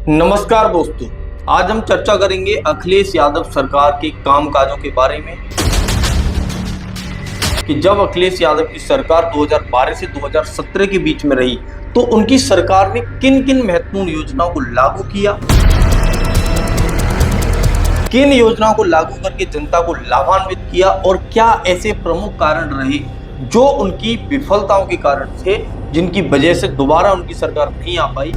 नमस्कार दोस्तों, आज हम चर्चा करेंगे अखिलेश यादव सरकार के कामकाजों के बारे में कि जब अखिलेश यादव की सरकार 2012 से 2017 के बीच में रही तो उनकी सरकार ने किन किन महत्वपूर्ण योजनाओं को लागू किया, किन योजनाओं को लागू करके जनता को लाभान्वित किया और क्या ऐसे प्रमुख कारण रहे जो उनकी विफलताओं के कारण थे जिनकी वजह से दोबारा उनकी सरकार नहीं आ पाई।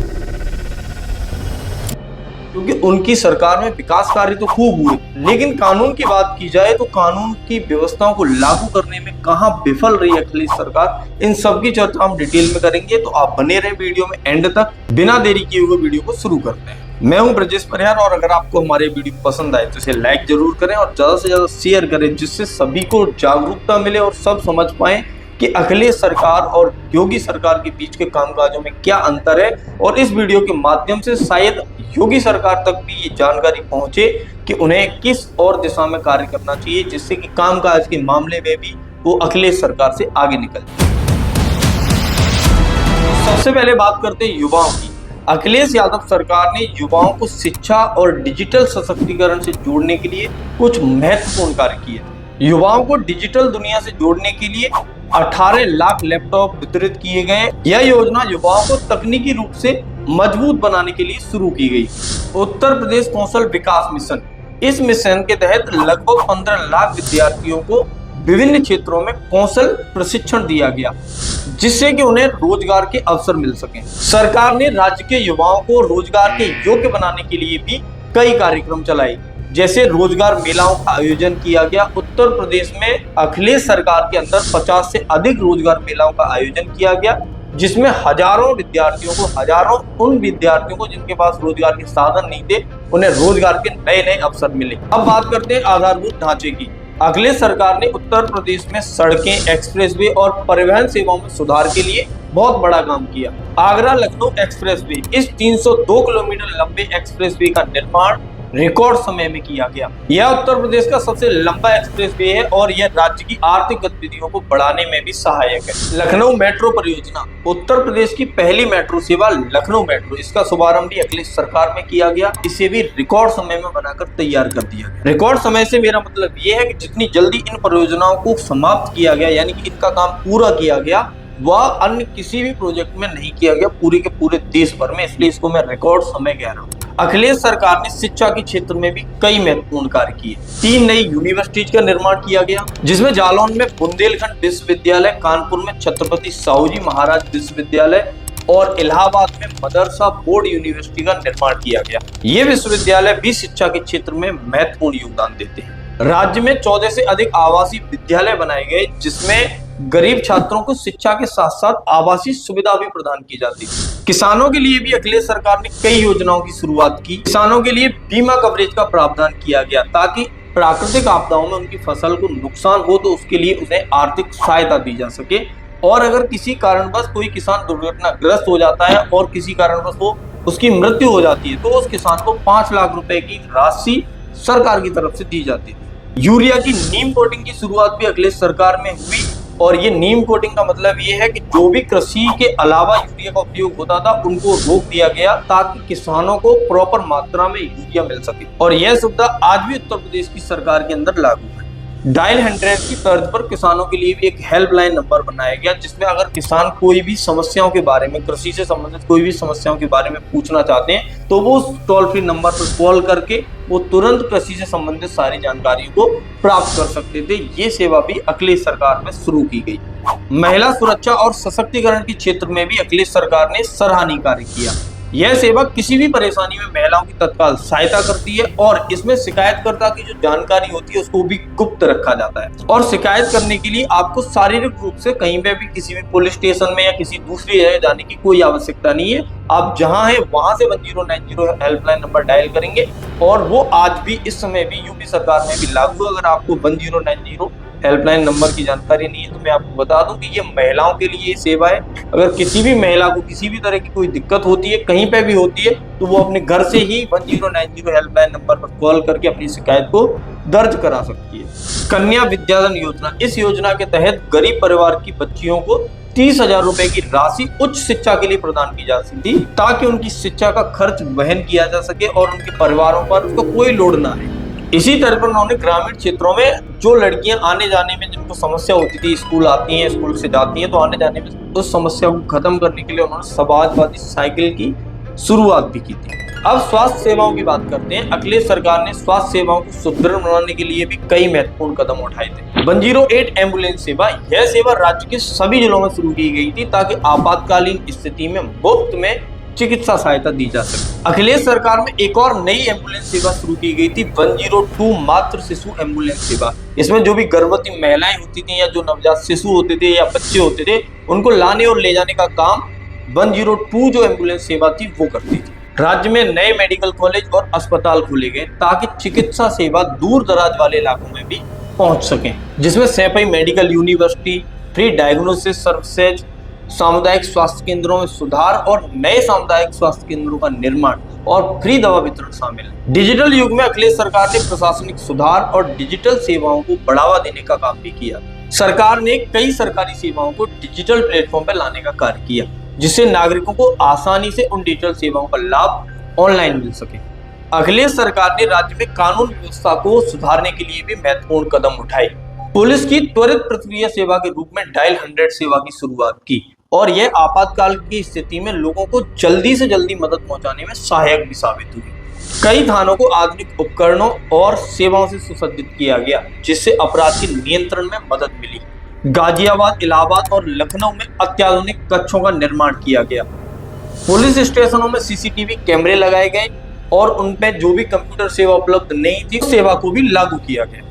क्योंकि उनकी सरकार में विकास कार्य तो खूब हुए, लेकिन कानून की बात की जाए तो कानून की व्यवस्थाओं को लागू करने में कहां विफल रही अखिलेश सरकार, इन सब की चर्चा हम डिटेल में करेंगे। तो आप बने रहे वीडियो में एंड तक। बिना देरी किए हुए वीडियो को शुरू करते हैं। मैं हूं ब्रजेश परिहार और अगर आपको हमारे वीडियो पसंद आए तो इसे लाइक जरूर करें और ज्यादा से ज्यादा शेयर करें, जिससे सभी को जागरूकता मिले और सब समझ पाए कि अखिलेश सरकार और योगी सरकार के बीच के कामकाजों में क्या अंतर है। और इस वीडियो के माध्यम से शायद योगी सरकार तक भी ये जानकारी पहुंचे कि उन्हें किस और दिशा में कार्य करना चाहिए, जिससे कि कामकाज के मामले में भी वो अखिलेश सरकार से आगे निकल जाए। सबसे पहले बात करते हैं युवाओं की। अखिलेश यादव सरकार ने युवाओं को शिक्षा और डिजिटल सशक्तिकरण से जोड़ने के लिए कुछ महत्वपूर्ण कार्य किए। युवाओं को डिजिटल दुनिया से जोड़ने के लिए 18 लाख लैपटॉप वितरित किए गए। यह योजना युवाओं को तकनीकी रूप से मजबूत बनाने के लिए शुरू की गई। उत्तर प्रदेश कौशल विकास मिशन, इस मिशन के तहत लगभग 15 लाख विद्यार्थियों को विभिन्न क्षेत्रों में कौशल प्रशिक्षण दिया गया, जिससे कि उन्हें रोजगार के अवसर मिल सके। सरकार ने राज्य के युवाओं को रोजगार के योग्य बनाने के लिए भी कई कार्यक्रम चलाए, जैसे रोजगार मेलाओं का आयोजन किया गया। उत्तर प्रदेश में अखिलेश सरकार के अंदर 50 से अधिक रोजगार मेलाओं का आयोजन किया गया, जिसमें हजारों उन विद्यार्थियों को जिनके पास रोजगार के साधन नहीं थे, उन्हें रोजगार के नए नए अवसर मिले। अब बात करते हैं आधारभूत ढांचे की। अखिलेश सरकार ने उत्तर प्रदेश में सड़कें, एक्सप्रेसवे और परिवहन सेवाओं में सुधार के लिए बहुत बड़ा काम किया। आगरा लखनऊ एक्सप्रेसवे, इस 302 किलोमीटर लंबे एक्सप्रेसवे का निर्माण रिकॉर्ड समय में किया गया। यह उत्तर प्रदेश का सबसे लंबा एक्सप्रेसवे है और यह राज्य की आर्थिक गतिविधियों को बढ़ाने में भी सहायक है। लखनऊ मेट्रो परियोजना, उत्तर प्रदेश की पहली मेट्रो सेवा लखनऊ मेट्रो, इसका शुभारंभ भी अखिलेश सरकार में किया गया। इसे भी रिकॉर्ड समय में बनाकर तैयार कर दिया गया। रिकॉर्ड समय से मेरा मतलब यह है कि जितनी जल्दी इन परियोजनाओं को समाप्त किया गया, यानी कि इनका काम पूरा किया गया, वह अन्य किसी भी प्रोजेक्ट में नहीं किया गया पूरे के पूरे देश भर में, इसलिए इसको मैं रिकॉर्ड समय कह रहा हूँ। अखिलेश सरकार ने शिक्षा के क्षेत्र में भी कई महत्वपूर्ण कार्य किए। 3 नई यूनिवर्सिटीज का निर्माण किया गया, जिसमें जालौन में बुंदेलखंड विश्वविद्यालय, कानपुर में छत्रपति साहूजी महाराज विश्वविद्यालय और इलाहाबाद में मदरसा बोर्ड यूनिवर्सिटी का निर्माण किया गया। ये विश्वविद्यालय भी शिक्षा के क्षेत्र में महत्वपूर्ण योगदान देते हैं। राज्य में 14 से अधिक आवासीय विद्यालय बनाए गए, जिसमें गरीब छात्रों को शिक्षा के साथ साथ आवासीय सुविधा भी प्रदान की जाती है। किसानों के लिए भी अखिलेश सरकार ने कई योजनाओं की शुरुआत की। किसानों के लिए बीमा कवरेज का प्रावधान किया गया, ताकि प्राकृतिक आपदाओं में उनकी फसल को नुकसान हो तो उसके लिए उन्हें आर्थिक सहायता दी जा सके। और अगर किसी कारणवश कोई किसान दुर्घटनाग्रस्त हो जाता है और किसी कारणवश वो उसकी मृत्यु हो जाती है, तो उस किसान को 5 लाख रुपए की राशि सरकार की तरफ से दी जाती थी। यूरिया की नीम कोटिंग की शुरुआत भी अखिलेश सरकार में हुई, और ये नीम कोटिंग का मतलब ये है कि जो भी कृषि के अलावा यूरिया का उपयोग होता था उनको रोक दिया गया, ताकि किसानों को प्रॉपर मात्रा में यूरिया मिल सके। और यह सुविधा आज भी उत्तर प्रदेश की सरकार के अंदर लागू है। डायल 100 की तर्ज पर किसानों के लिए भी एक हेल्पलाइन नंबर बनाया गया, जिसमें अगर किसान कोई भी समस्याओं के बारे में, कृषि से संबंधित कोई भी समस्याओं के बारे में पूछना चाहते हैं तो वो उस टोल फ्री नंबर पर कॉल करके वो तुरंत कृषि से संबंधित सारी जानकारियों को प्राप्त कर सकते थे। ये सेवा भी अखिलेश सरकार में शुरू की गई। महिला सुरक्षा और सशक्तिकरण के क्षेत्र में भी अखिलेश सरकार ने सराहनीय कार्य किया। यह सेवा किसी भी परेशानी में महिलाओं की तत्काल सहायता करती है और इसमें शिकायतकर्ता की जो जानकारी होती है उसको भी गुप्त रखा जाता है। और शिकायत करने के लिए आपको शारीरिक रूप से कहीं पे भी किसी भी पुलिस स्टेशन में या किसी दूसरी जगह जाने की कोई आवश्यकता नहीं है। आप जहां हैं वहां से 1090 हेल्पलाइन नंबर डायल करेंगे और वो आज भी इस समय भी यूपी सरकार में भी लागू है। अगर आपको 1090 हेल्पलाइन नंबर की जानकारी नहीं है तो मैं आपको बता दूं कि ये महिलाओं के लिए सेवा है। अगर किसी भी महिला को किसी भी तरह की कोई दिक्कत होती है, कहीं पे भी होती है, तो वो अपने घर से ही 1090 हेल्पलाइन नंबर पर कॉल करके अपनी शिकायत को दर्ज करा सकती है। कन्या विद्याधन योजना, इस योजना के तहत गरीब परिवार की बच्चियों को 30,000 रुपए की राशि उच्च शिक्षा के लिए प्रदान की जा सकती थी, ताकि उनकी शिक्षा का खर्च वहन किया जा सके और उनके परिवारों पर उसका कोई लोड ना आए। इसी तरह पर उन्होंने ग्रामीण क्षेत्रों में जो लड़कियां आने जाने में जिनको समस्या होती थी, स्कूल आती हैं, स्कूल से जाती हैं, तो आने जाने में उस समस्या को खत्म करने के लिए उन्होंने समाजवादी साइकिल की शुरुआत भी की थी। अब स्वास्थ्य सेवाओं की बात करते हैं। अखिलेश सरकार ने स्वास्थ्य सेवाओं को सुदृढ़ बनाने के लिए भी कई महत्वपूर्ण कदम उठाए थे। 108 एम्बुलेंस सेवा, यह सेवा राज्य के सभी जिलों में शुरू की गई थी, ताकि आपातकालीन स्थिति में मुफ्त में चिकित्सा सहायता दी जा सके। अखिलेश सरकार में एक और नई एम्बुलेंस सेवा शुरू की गई थी, 102 मातृ शिशु एम्बुलेंस सेवा। इसमें जो भी गर्भवती महिलाएं होती थी या जो नवजात शिशु होते थे या बच्चे होते थे, उनको लाने और ले जाने का काम 102 जो एम्बुलेंस सेवा थी वो करती थी। राज्य में नए मेडिकल कॉलेज और अस्पताल खोले गए, ताकि चिकित्सा सेवा दूर दराज वाले इलाकों में भी पहुंच सके, जिसमें Saifai medical university, free diagnosis services, सामुदायिक स्वास्थ्य केंद्रों में सुधार और नए सामुदायिक स्वास्थ्य केंद्रों का निर्माण और फ्री दवा वितरण शामिल है। डिजिटल युग में अखिलेश सरकार ने प्रशासनिक सुधार और डिजिटल सेवाओं को बढ़ावा देने का काम भी किया। सरकार ने कई सरकारी सेवाओं को डिजिटल प्लेटफॉर्म पर लाने का कार्य किया, जिससे नागरिकों को आसानी से उन डिजिटल सेवाओं का लाभ ऑनलाइन मिल सके। अखिलेश सरकार ने राज्य में कानून व्यवस्था को सुधारने के लिए भी महत्वपूर्ण कदम उठाए। पुलिस की त्वरित प्रतिक्रिया सेवा के रूप में डायल 100 सेवा की शुरुआत की, और यह आपातकाल की स्थिति में लोगों को जल्दी से जल्दी मदद पहुंचाने में सहायक भी साबित हुई। कई थानों को आधुनिक उपकरणों और सेवाओं से सुसज्जित किया गया, जिससे अपराध के नियंत्रण में मदद मिली। गाजियाबाद, इलाहाबाद और लखनऊ में अत्याधुनिक कक्षों का निर्माण किया गया। पुलिस स्टेशनों में सीसीटीवी कैमरे लगाए गए और उनमें जो भी कंप्यूटर सेवा उपलब्ध नहीं थी, उस सेवा को भी लागू किया गया।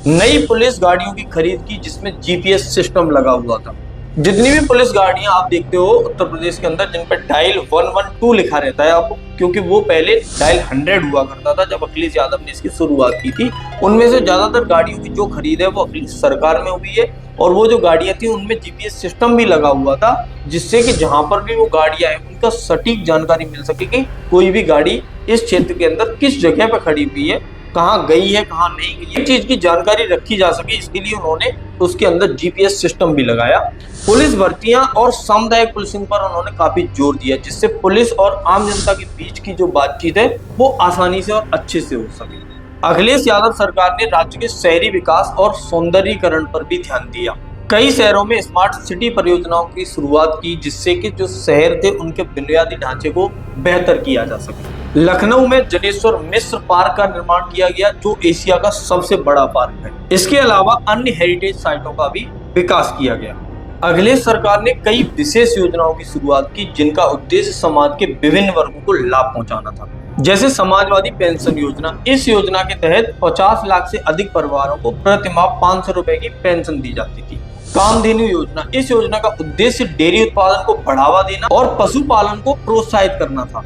नई पुलिस गाड़ियों की खरीद की, जिसमें जीपीएस सिस्टम लगा हुआ था। जितनी भी पुलिस गाड़ियां आप देखते हो उत्तर प्रदेश के अंदर, जिन पर डायल 112 लिखा रहता है आपको, क्योंकि वो पहले डायल 100 हुआ करता था जब अखिलेश यादव ने इसकी शुरुआत की थी। उनमें से ज्यादातर गाड़ियों की जो खरीद है वो अखिलेश सरकार में हुई है, और वो जो गाड़ियां थी उनमें जीपीएस सिस्टम भी लगा हुआ था, जिससे कि जहां पर भी वो गाड़ियां हैं उनका सटीक जानकारी मिल सके कि कोई भी गाड़ी इस क्षेत्र के अंदर किस जगह पर खड़ी हुई है, कहाँ गई है, कहाँ नहीं गई है, चीज की जानकारी रखी जा सके। इसके लिए उन्होंने उसके अंदर जीपीएस सिस्टम भी लगाया। पुलिस भर्तियां और सामुदायिक पुलिसिंग पर उन्होंने काफी जोर दिया, जिससे पुलिस और आम जनता के बीच की जो बातचीत है वो आसानी से और अच्छे से हो सके। अखिलेश यादव सरकार ने राज्य के शहरी विकास और सौंदर्यीकरण पर भी ध्यान दिया। कई शहरों में स्मार्ट सिटी परियोजनाओं की शुरुआत की, जिससे कि जो शहर थे उनके बुनियादी ढांचे को बेहतर किया जा सके। लखनऊ में जनेश्वर मिश्र पार्क का निर्माण किया गया, जो एशिया का सबसे बड़ा पार्क है। इसके अलावा अन्य हेरिटेज साइटों का भी विकास किया गया। अखिलेश सरकार ने कई विशेष योजनाओं की शुरुआत की, जिनका उद्देश्य समाज के विभिन्न वर्गों को लाभ पहुंचाना था। जैसे समाजवादी पेंशन योजना, इस योजना के तहत 50 लाख से अधिक परिवारों को प्रति माह 500 रुपए की पेंशन दी जाती थी। कामधेनु योजना, इस योजना का उद्देश्य डेयरी उत्पादन को बढ़ावा देना और पशुपालन को प्रोत्साहित करना था।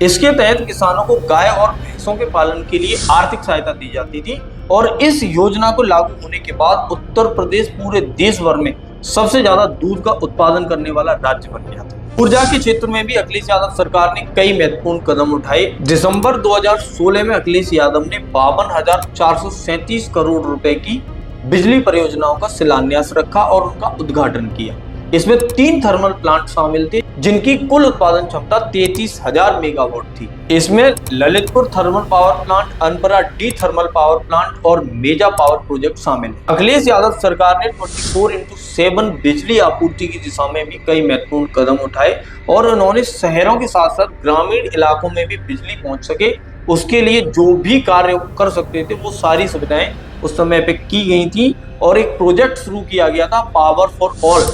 इसके तहत किसानों को गाय और भैंसों के पालन के लिए आर्थिक सहायता दी जाती थी, और इस योजना को लागू होने के बाद उत्तर प्रदेश पूरे देश भर में सबसे ज्यादा दूध का उत्पादन करने वाला राज्य बन गया था। ऊर्जा के क्षेत्र में भी अखिलेश यादव सरकार ने कई महत्वपूर्ण कदम उठाए। दिसंबर 2016 में अखिलेश यादव ने 52,437 करोड़ रुपए की बिजली परियोजनाओं का शिलान्यास रखा और उनका उद्घाटन किया। इसमें 3 थर्मल प्लांट शामिल थे, जिनकी कुल उत्पादन क्षमता 33,000 मेगावाट थी। इसमें Lalitpur thermal power plant, Anpara D thermal power plant और मेजा पावर प्रोजेक्ट शामिल है। अखिलेश यादव सरकार ने 24/7 बिजली आपूर्ति की दिशा में भी कई महत्वपूर्ण कदम उठाए, और उन्होंने शहरों के साथ साथ ग्रामीण इलाकों में भी बिजली पहुंच सके, उसके लिए जो भी कार्य कर सकते थे वो सारी सुविधाएं उस समय पे की गई थी। और एक प्रोजेक्ट शुरू किया गया था, पावर फॉर ऑल,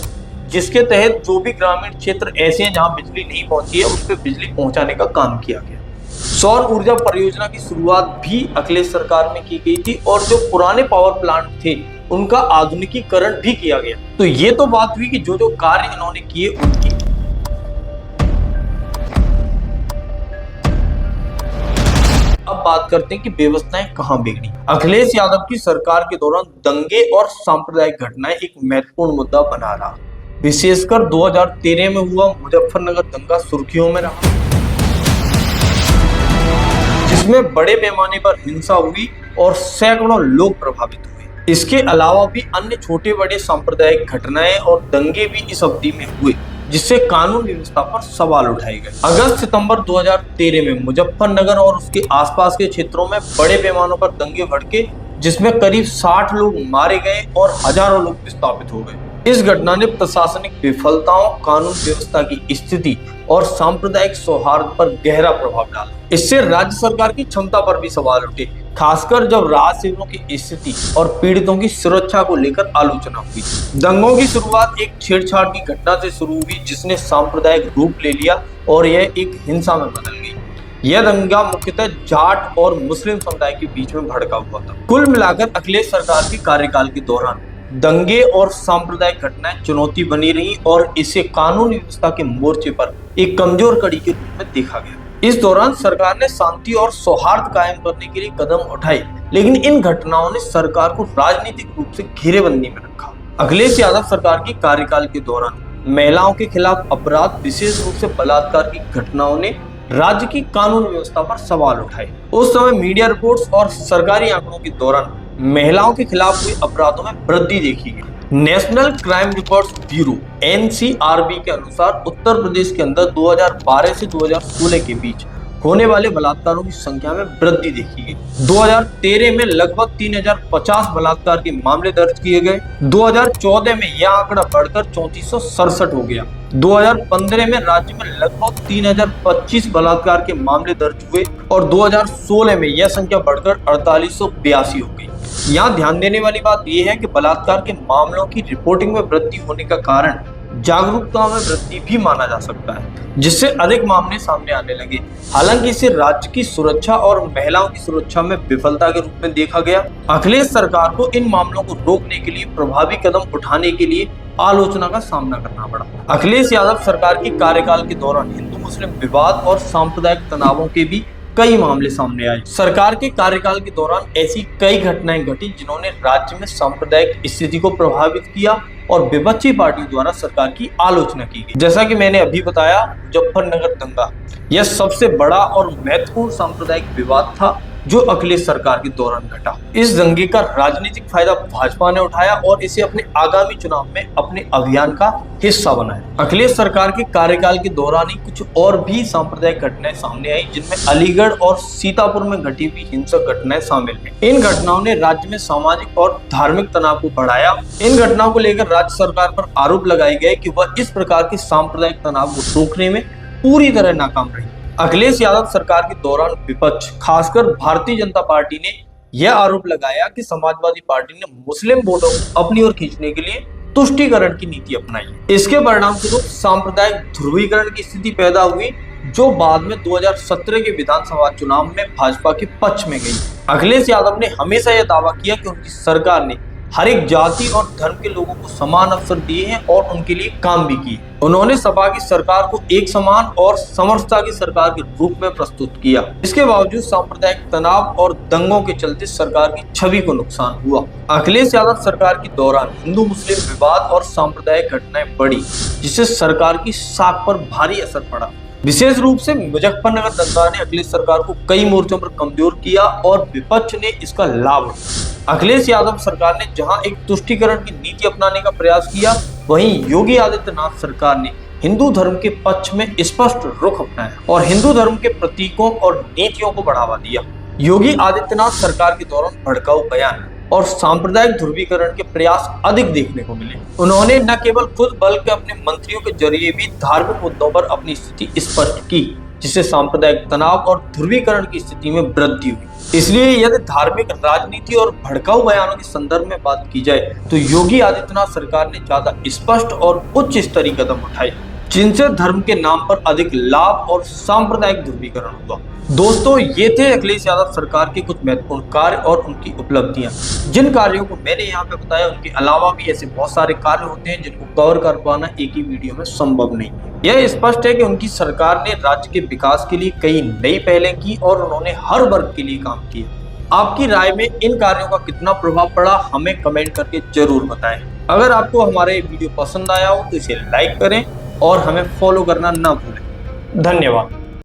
जिसके तहत जो भी ग्रामीण क्षेत्र ऐसे हैं जहां बिजली नहीं पहुंची है, उस पर बिजली पहुंचाने का काम किया गया। सौर ऊर्जा परियोजना की शुरुआत भी अखिलेश सरकार में की गई थी, और जो पुराने पावर प्लांट थे उनका आधुनिकीकरण भी किया गया। तो ये तो बात हुई कि जो जो कार्य इन्होंने किए उनकी। अब बात करते हैं कि व्यवस्थाएं कहां बिगड़ी। अखिलेश यादव की सरकार के दौरान दंगे और सांप्रदायिक घटनाएं एक महत्वपूर्ण मुद्दा बना रहा। विशेषकर 2013 में हुआ मुजफ्फरनगर दंगा सुर्खियों में रहा, जिसमें बड़े पैमाने पर हिंसा हुई और सैकड़ों लोग प्रभावित हुए। इसके अलावा भी अन्य छोटे बड़े सांप्रदायिक घटनाएं और दंगे भी इस अवधि में हुए, जिससे कानून व्यवस्था पर सवाल उठाए गए। अगस्त सितंबर 2013 में मुजफ्फरनगर और उसके आसपास के क्षेत्रों में बड़े पैमाने पर दंगे भड़के, जिसमें करीब 60 लोग मारे गए और हजारों लोग विस्थापित हो गए। इस घटना ने प्रशासनिक विफलताओं, कानून व्यवस्था की स्थिति और सांप्रदायिक सौहार्द पर गहरा प्रभाव डाला। इससे राज्य सरकार की क्षमता पर भी सवाल उठे, खासकर जब राहत शिविरों की स्थिति और पीड़ितों की सुरक्षा को लेकर आलोचना हुई। दंगों की शुरुआत एक छेड़छाड़ की घटना से शुरू हुई, जिसने सांप्रदायिक रूप ले लिया और यह एक हिंसा में बदल गई। यह दंगा मुख्यतः जाट और मुस्लिम समुदाय के बीच में भड़का हुआ था। कुल मिलाकर अखिलेश सरकार के कार्यकाल के दौरान दंगे और सांप्रदायिक घटनाएं चुनौती बनी रही और इसे कानून व्यवस्था के मोर्चे पर एक कमजोर कड़ी के रूप में देखा गया। इस दौरान सरकार ने शांति और सौहार्द कायम करने के लिए कदम उठाए, लेकिन इन घटनाओं ने सरकार को राजनीतिक रूप से घेरेबंदी में रखा। अखिलेश यादव सरकार के कार्यकाल के दौरान महिलाओं के खिलाफ अपराध, विशेष रूप से बलात्कार की घटनाओं ने राज्य की कानून व्यवस्था पर सवाल उठाए। उस समय मीडिया रिपोर्ट्स और सरकारी आंकड़ों के दौरान महिलाओं के खिलाफ हुए अपराधों में वृद्धि देखी गई। National crime records bureau (NCRB) के अनुसार उत्तर प्रदेश के अंदर 2012 से 2016 के बीच होने वाले बलात्कारों की संख्या में वृद्धि देखी गई। 2013 में लगभग 3050 बलात्कार के मामले दर्ज किए गए। 2014 में यह आंकड़ा बढ़कर 3467 हो गया। 2015 में राज्य में लगभग 3025 बलात्कार के मामले दर्ज हुए और 2016 में यह संख्या बढ़कर 4882 हो गई। यहाँ ध्यान देने वाली बात यह है कि बलात्कार के मामलों की रिपोर्टिंग में वृद्धि होने का कारण जागरूकता में वृद्धि भी माना जा सकता है, जिससे अधिक मामले सामने आने लगे। हालांकि इसे राज्य की सुरक्षा और महिलाओं की सुरक्षा में विफलता के रूप में देखा गया। अखिलेश सरकार को इन मामलों को रोकने के लिए प्रभावी कदम उठाने के लिए आलोचना का सामना करना पड़ा। अखिलेश यादव सरकार के कार्यकाल के दौरान हिंदू मुस्लिम विवाद और सांप्रदायिक तनावों के भी कई मामले सामने आए। सरकार के कार्यकाल के दौरान ऐसी कई घटनाएं घटी जिन्होंने राज्य में सांप्रदायिक स्थिति को प्रभावित किया और विपक्षी पार्टी द्वारा सरकार की आलोचना की गई। जैसा कि मैंने अभी बताया, मुजफ्फरनगर दंगा यह सबसे बड़ा और महत्वपूर्ण सांप्रदायिक विवाद था जो अखिलेश सरकार के दौरान घटा। इस दंगे का राजनीतिक फायदा भाजपा ने उठाया और इसे अपने आगामी चुनाव में अपने अभियान का हिस्सा बनाया। अखिलेश सरकार के कार्यकाल के दौरान ही कुछ और भी सांप्रदायिक घटनाएं सामने आई, जिनमें अलीगढ़ और सीतापुर में घटी हुई हिंसक घटनाएं शामिल हैं। इन घटनाओं ने राज्य में सामाजिक और धार्मिक तनाव को बढ़ाया। इन घटनाओं को लेकर राज्य सरकार पर आरोप लगाए गए कि वह इस प्रकार के सांप्रदायिक तनाव को रोकने में पूरी तरह नाकाम रही। अखिलेश यादव सरकार के दौरान विपक्ष, खासकर भारतीय जनता पार्टी ने यह आरोप लगाया कि समाजवादी पार्टी ने मुस्लिम वोटों को अपनी ओर खींचने के लिए तुष्टीकरण की नीति अपनाई। इसके परिणाम स्वरूप सांप्रदायिक ध्रुवीकरण की स्थिति पैदा हुई, जो बाद में 2017 के विधानसभा चुनाव में भाजपा के पक्ष में गई। अखिलेश यादव ने हमेशा यह दावा किया कि उनकी सरकार ने हर एक जाति और धर्म के लोगों को समान अवसर दिए हैं और उनके लिए काम भी किए। उन्होंने सपा की सरकार को एक समान और समरसता की सरकार के रूप में प्रस्तुत किया। इसके बावजूद सांप्रदायिक तनाव और दंगों के चलते सरकार की छवि को नुकसान हुआ। अखिलेश यादव सरकार के दौरान हिंदू मुस्लिम विवाद और सांप्रदायिक घटनाएं बढ़ी, जिससे सरकार की साख पर भारी असर पड़ा। विशेष रूप से मुजफ्फरनगर दंगा ने अखिलेश सरकार को कई मोर्चों पर कमजोर किया और विपक्ष ने इसका लाभ उठाया। अखिलेश यादव सरकार ने जहां एक तुष्टीकरण की नीति अपनाने का प्रयास किया, वहीं योगी आदित्यनाथ सरकार ने हिंदू धर्म के पक्ष में स्पष्ट रुख अपनाया और हिंदू धर्म के प्रतीकों और नीतियों को बढ़ावा दिया। योगी आदित्यनाथ सरकार के दौरान भड़काऊ बयान और सांप्रदायिक ध्रुवीकरण के प्रयास अधिक देखने को मिले। उन्होंने न केवल खुद बल्कि अपने मंत्रियों के जरिए भी धार्मिक मुद्दों पर अपनी स्थिति स्पष्ट की, जिससे सांप्रदायिक तनाव और ध्रुवीकरण की स्थिति में वृद्धि हुई। इसलिए यदि धार्मिक राजनीति और भड़काऊ बयानों के संदर्भ में बात की जाए तो योगी आदित्यनाथ सरकार ने ज्यादा स्पष्ट और उच्च स्तरीय कदम उठाए, जिनसे धर्म के नाम पर अधिक लाभ और सांप्रदायिक ध्रुवीकरण हुआ। दोस्तों, ये थे अखिलेश यादव सरकार के कुछ महत्वपूर्ण कार्य और उनकी उपलब्धियां। जिन कार्यों को मैंने यहाँ पे बताया, उनके अलावा भी ऐसे बहुत सारे कार्य होते हैं जिनको कवर कर पाना एक ही वीडियो में संभव नहीं है। यह स्पष्ट है कि उनकी सरकार ने राज्य के विकास के लिए कई नई पहलें की और उन्होंने हर वर्ग के लिए काम किया। आपकी राय में इन कार्यों का कितना प्रभाव पड़ा, हमें कमेंट करके जरूर बताएं। अगर आपको हमारा ये वीडियो पसंद आया हो तो इसे लाइक करें और हमें फॉलो करना ना भूलें। धन्यवाद।